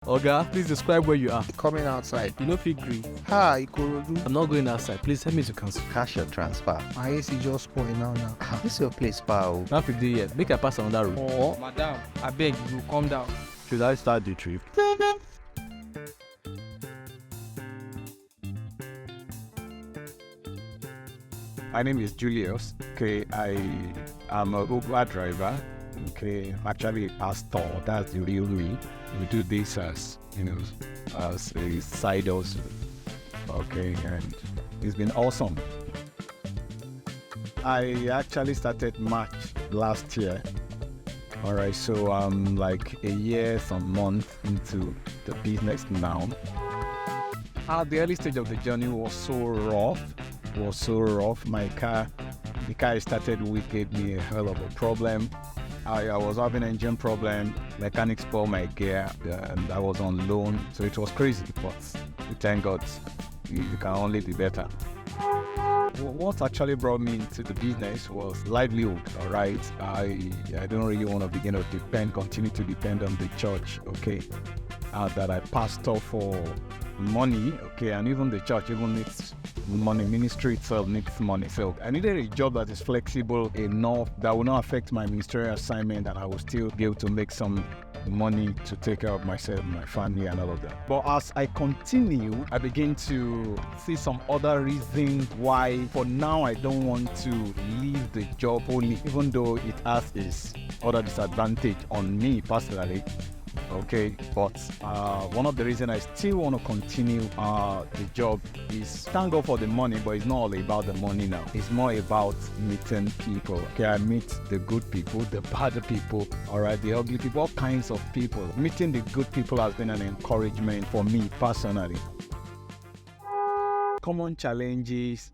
Oga, please describe where you are. Coming outside. You know fig green. Hi, Ikorodu. I'm not going outside. Please help me to cancel. Cash your transfer. My AC just spoiled now. This your place, pal. Now 50 years. Make I pass another road. Oh, Madam, I beg you, calm down. Should I start the trip? My name is Julius. Okay, I am a Uber driver. Okay, I'm actually a pastor. That's the real me. We do this as as a side also. Okay, and it's been awesome. I actually started March last year. All right, so I'm like a year, some months into the business now. At the early stage of the journey was so rough. The car started with gave me a hell of a problem. I was having engine problem. Mechanics spoiled my gear, and I was on loan, so it was crazy. But thank God, you can only be better. What actually brought me into the business was livelihood. All right, I don't really want to continue to depend on the church. Okay, that I pastor for money. Okay, and even the church even needs money. Ministry itself needs money. So I needed a job that is flexible enough that will not affect my ministerial assignment, and I will still be able to make some money to take care of myself, my family, and all of that. But as I continue, I begin to see some other reasons why for now I don't want to leave the job only, even though it has its other disadvantage on me personally. Okay, but one of the reasons I still want to continue the job is thank God for the money, but it's not all about the money now. It's more about meeting people. Okay, I meet the good people, the bad people, all right, the ugly people, all kinds of people. Meeting the good people has been an encouragement for me personally. Common challenges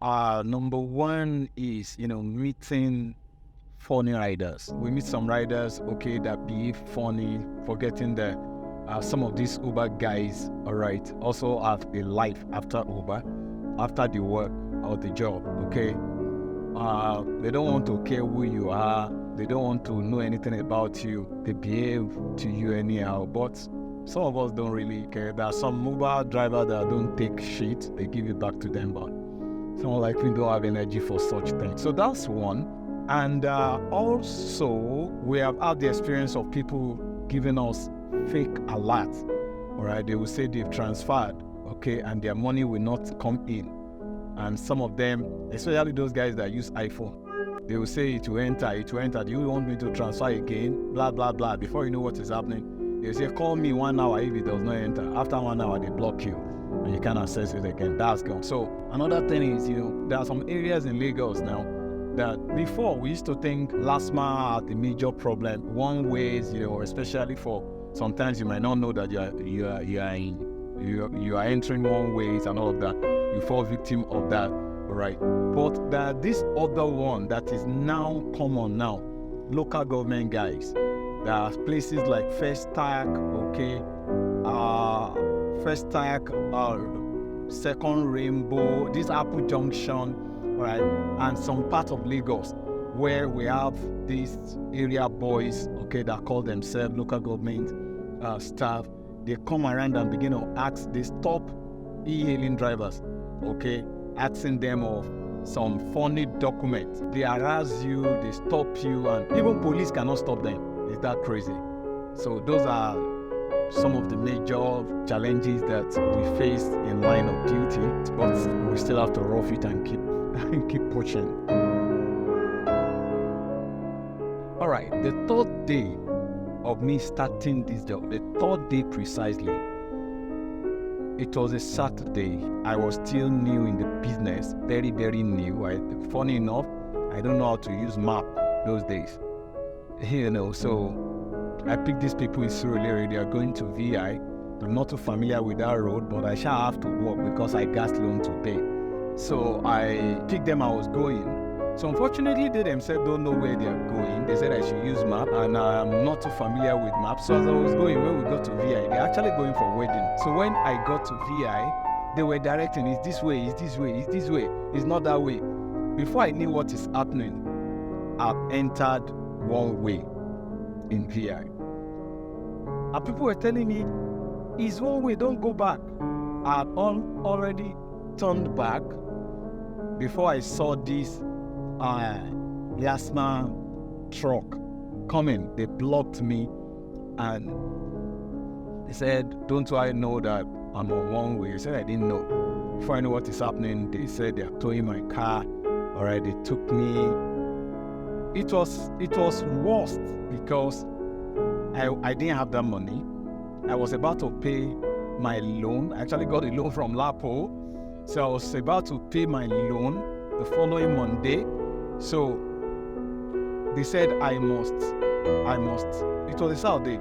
are number one is meeting funny riders. We meet some riders, okay, that behave funny, forgetting that some of these Uber guys, all right, also have a life after Uber, after the work or the job, okay. They don't want to care who you are. They don't want to know anything about you. They behave to you anyhow, but some of us don't really care. There are some Uber drivers that don't take shit. They give it back to them, but some likely don't have energy for such things. So that's one. And also, we have had the experience of people giving us fake alerts. All right, they will say they've transferred, okay, and their money will not come in. And some of them, especially those guys that use iPhone, they will say it will enter. Do you want me to transfer again? Blah, blah, blah. Before you know what is happening, they will say, call me 1 hour if it does not enter. After 1 hour, they block you and you can't access it again. That's gone. So another thing is, there are some areas in Lagos now that before we used to think LASMA had a major problem. One way is, especially for sometimes you might not know that you are entering one ways and all of that. You fall victim of that, right? But this other one that is now common now, local government guys. There are places like Festac, okay, Second Rainbow, this Apple Junction. Right, and some part of Lagos where we have these area boys, okay, that call themselves local government staff. They come around and begin to ask, they stop e-hailing drivers, okay, asking them of some funny documents. They harass you, they stop you, and even police cannot stop them. Is that crazy? So those are some of the major challenges that we face in line of duty, but we still have to rough it and keep pushing. All right, the third day of me starting this job, the third day precisely, it was a Saturday. I was still new in the business, very, very new. Funny enough, I don't know how to use map those days. So I picked these people in Surulere. They are going to VI. I'm not too familiar with that road, but I shall have to walk because I got loan to pay. So I picked them, I was going. So unfortunately, they themselves don't know where they are going. They said I should use map, and I'm not too familiar with maps. So as I was going, when we got to VI, they're actually going for wedding. So when I got to VI, they were directing, it's this way, it's this way, it's this way, it's not that way. Before I knew what is happening, I've entered one way in VI. And people were telling me, it's one way, don't go back. I had already turned back before I saw this Liasma truck coming. They blocked me and they said, don't I know that I'm on one way? I said, I didn't know. Before I know what is happening, they said they are towing my car. All right, they took me. It was worst because I didn't have that money. I was about to pay my loan. I actually got a loan from Lapo. So I was about to pay my loan the following Monday. So they said I must. It was a Saturday.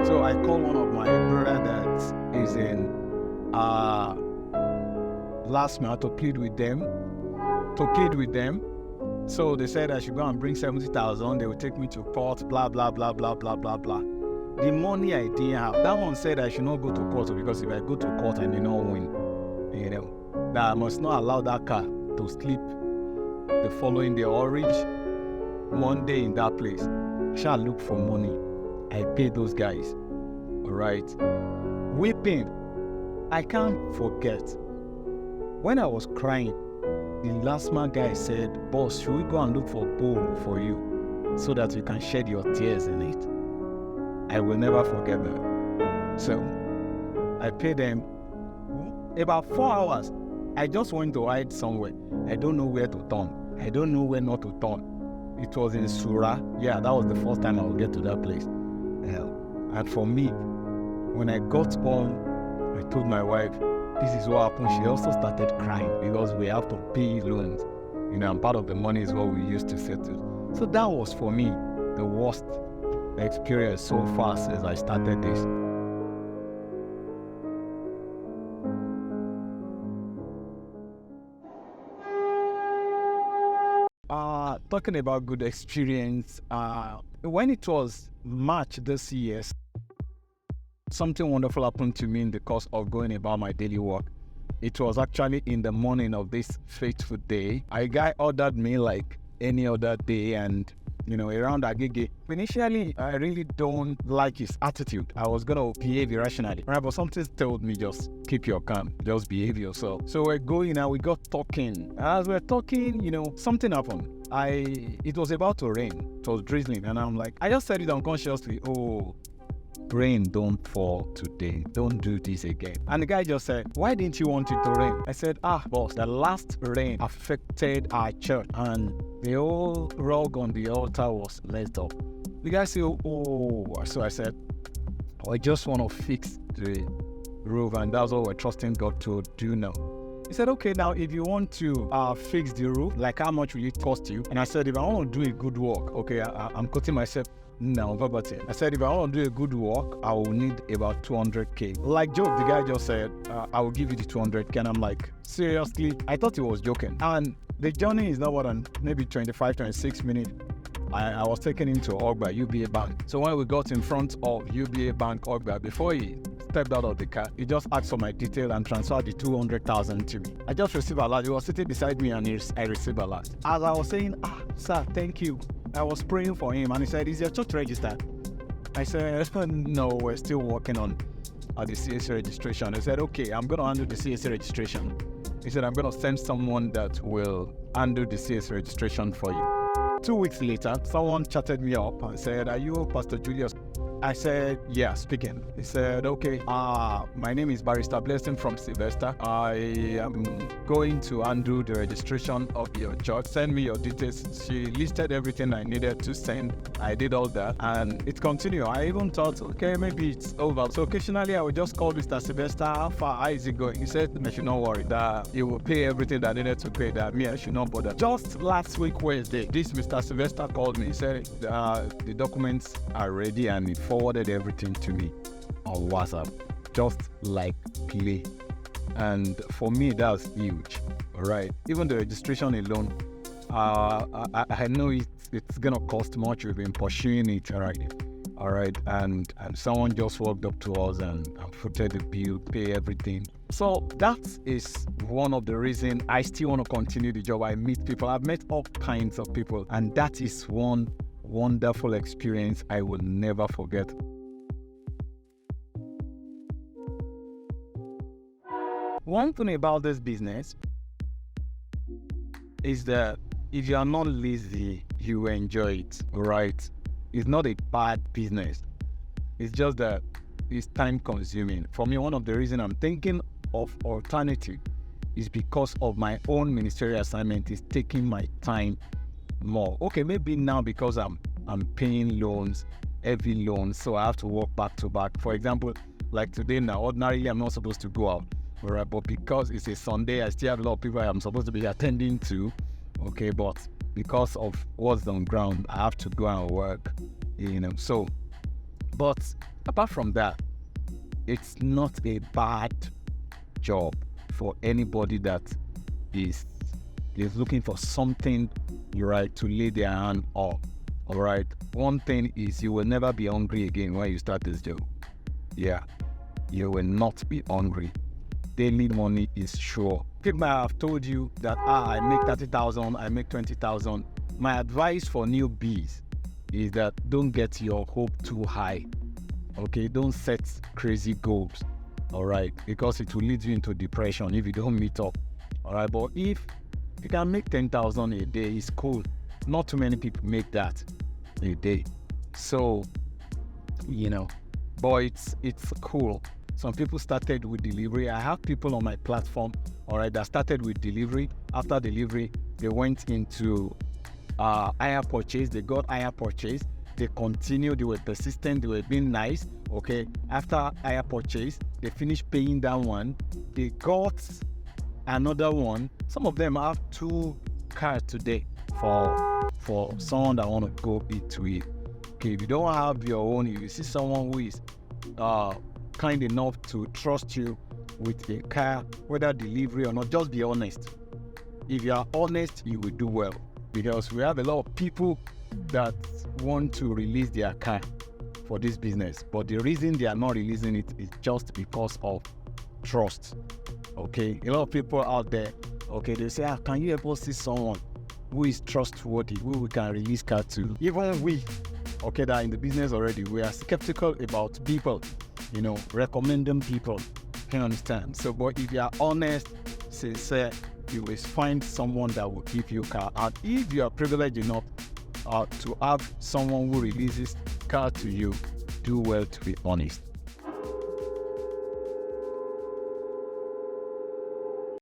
So I called one of my brother that is in last month to plead with them. So they said I should go and bring 70,000. They would take me to court, blah, blah, blah, blah, blah, blah, blah. The money I didn't have. That one said I should not go to court because if I go to court, I may not win. You know, that I must not allow that car to sleep the following day or reach Monday in that place. I shall look for money. I paid those guys. All right. Weeping. I can't forget. When I was crying, the last man guy said, boss, should we go and look for a bowl for you so that you can shed your tears in it? I will never forget that. So I paid them about 4 hours. I just went to hide somewhere. I don't know where to turn. I don't know where not to turn. It was in Sura. Yeah, that was the first time I would get to that place. And for me, when I got home, I told my wife, this is what happened. She also started crying because we have to pay loans. You know, and part of the money is what we used to settle. So that was for me the worst experience so far since I started this. Talking about good experience, when it was March this year, something wonderful happened to me in the course of going about my daily work. It was actually in the morning of this fateful day. A guy ordered me like any other day, and you know, around Agege. Initially, I really don't like his attitude. I was gonna behave irrationally, right? But something told me just keep your calm, just behave yourself. So we're going and we got talking. As we're talking, you know, something happened. It was about to rain. It was drizzling, and I'm like, I just said it unconsciously. Oh, rain don't fall today. Don't do this again. And the guy just said, why didn't you want it to rain? I said, boss, the last rain affected our church and the whole rug on the altar was left up. The guy said, oh. So I said, I just want to fix the roof, and that's what we're trusting God to do now. He said, okay, now if you want to fix the roof, like how much will it cost you? And I said, if I want to do a good work, okay, I'm quoting myself now verbatim. I said, if I want to do a good work, I will need about 200K. Like joke, the guy just said, I will give you the 200K. And I'm like, seriously? I thought he was joking. And the journey is not more than maybe 25, 26 minutes. I was taken into Ogba, UBA Bank. So when we got in front of UBA Bank Ogba, before he stepped out of the car, he just asked for my detail and transferred the 200,000 to me. I just received a lot. He was sitting beside me and I received a lot. As I was saying, sir, thank you. I was praying for him and he said, is your church registered? I said, no, we're still working on the CSA registration. He said, okay, I'm going to handle the CSA registration. He said, I'm going to send someone that will handle the CSA registration for you. 2 weeks later, someone chatted me up and said, are you Pastor Julius? I said, yeah, speaking. He said, okay, my name is Barrister Blessing from Sylvester. I am going to undo the registration of your church. Send me your details. She listed everything I needed to send. I did all that and it continued. I even thought, okay, maybe it's over. So occasionally I would just call Mr. Sylvester, how is it going? He said, I should not worry, that he will pay everything that I needed to pay, that me, I should not bother. Just last week, Wednesday, this Mr. Sylvester called me. He said, the documents are ready, and he forwarded everything to me on WhatsApp, just like play. And for me, that's huge. All right, even the registration alone, I know it's gonna cost much. We've been pursuing it, all right, and someone just walked up to us and footed the bill, pay everything. So that is one of the reasons I still want to continue the job. I meet people. I've met all kinds of people, and that is one wonderful experience I will never forget. one thing about this business is that if you are not lazy, you will enjoy it, all right? It's not a bad business. It's just that it's time consuming. For me, one of the reasons I'm thinking of alternative is because of my own ministerial assignment is taking my time more. Okay, maybe now because I'm paying loans, heavy loans, so I have to work back to back. For example, like today now, ordinarily I'm not supposed to go out, all right? But because it's a Sunday, I still have a lot of people I'm supposed to be attending to, okay? But because of what's on ground, I have to go and work, so. But apart from that, it's not a bad job for anybody that is looking for something, right, to lay their hand on. All right. One thing is you will never be hungry again when you start this job. Yeah, you will not be hungry. Daily money is sure. People might have told you that I make 30,000, I make 20,000. My advice for newbies is that don't get your hope too high. Okay, don't set crazy goals. All right, because it will lead you into depression if you don't meet up. All right, but if you can make 10,000 a day, it's cool. Not too many people make that a day, so but it's cool. Some people started with delivery. I have people on my platform, all right, that started with delivery. After delivery, they went into higher purchase. They got higher purchase. They continued. They were persistent. They were being nice. Okay. After higher purchase, they finished paying that one. They got another one. Some of them have 2 cars today for someone that want to go into it. Okay. If you don't have your own, if you see someone who is kind enough to trust you with a car, whether delivery or not, just be honest. If you are honest, you will do well, because we have a lot of people that want to release their car for this business, but the reason they are not releasing it is just because of trust. Okay, a lot of people out there, okay, they say, can you help us see someone who is trustworthy, who we can release car to? Even we, okay, that are in the business already, we are skeptical about people, recommending people. Can you understand? So, but if you are honest, sincere, you will find someone that will give you car. And if you are privileged enough to have someone who releases car to you, do well to be honest.